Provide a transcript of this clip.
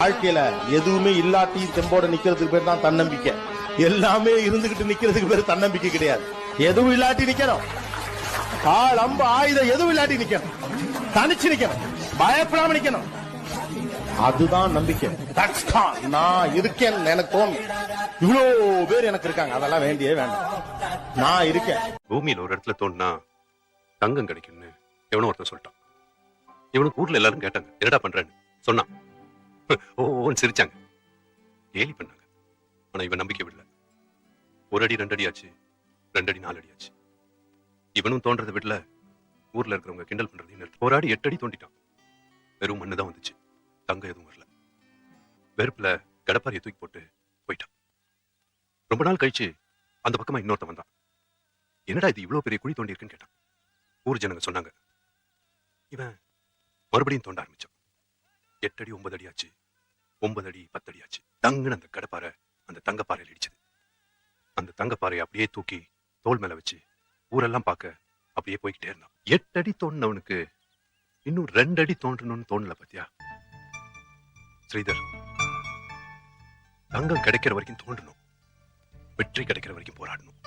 வாழ்க்கையில எதுவுமே இல்லாட்டி தெம்போட நிக்கிறதுக்கு பேர் தான் தன்னம்பிக்கை. எல்லாமே இருந்துகிட்டு நிக்கிறதுக்கு பேர் தன்னம்பிக்கை கிடையாது. எதுவும் இல்லாட்டி நிக்கணும். ஆள் அம்பு ஆயுதம் எதுவும் இல்லாட்டி நிக்கணும். தனிச்சு நிக்கணும். பயப்படாம நிக்கணும். அதுதான் நம்பிக்கை. நான் இருக்கேன் எனக்கு தோணும். இவ்வளவு பேர் எனக்கு இருக்காங்க. அதெல்லாம் வேண்டியே வேண்டாம். நான் இருக்கேன். பூமியில ஒரு இடத்துல தோணுனா தங்கம் கிடைக்கும்னு எவனோ ஒருத்தன் சொல்லிட்டான். இவனுக்கு ஊர்ல எல்லாரும் கேட்டாங்க, என்னடா பண்றேன்னு சொன்னான். ஓன்னு சிரிச்சாங்க, கேலி பண்ணாங்க. ஆனா இவன் நம்பிக்கை விடல. ஒரு அடி 2 அடி ஆச்சு, 2 அடி 4 அடி ஆச்சு. இவனும் தோன்றதை விடல, ஊர்ல இருக்கிறவங்க கிண்டல் பண்றதையும் நிறுத்த. ஒரு அடி 8 அடி தோண்டிட்டான். வெறும் மண்ணு தான் வந்துச்சு, தங்கம் எதுவும் வரல. வெறுப்புல கடப்பாரியை தூக்கி போட்டு போயிட்டான். ரொம்ப நாள் கழிச்சு அந்த பக்கமா இன்னொருத்தன் வந்தான். என்னடா இது இவ்வளவு பெரிய குழி தோண்டி இருக்குன்னு கேட்டான். ஊர் ஜனங்க சொன்னாங்க. இவன் மறுபடியும் தோண்ட ஆரம்பிச்சான். 8 அடி 9 அடி ஆச்சு, 9 அடி 10 அடி ஆச்சு. தங்குன்னு அந்த கடப்பாறை அந்த தங்கப்பாறையில் இடிச்சது. அந்த தங்கப்பாறையை அப்படியே தூக்கி தோல் மேல வச்சு ஊரெல்லாம் பார்க்க அப்படியே போய்கிட்டே இருந்தான். 8 அடி தோண்டினவனுக்கு இன்னும் 2 அடி தோன்றணும்னு தோணல பாத்தியா ஸ்ரீதர்? தங்கம் கிடைக்கிற வரைக்கும் தோண்டணும், வெற்றி கிடைக்கிற வரைக்கும் போராடணும்.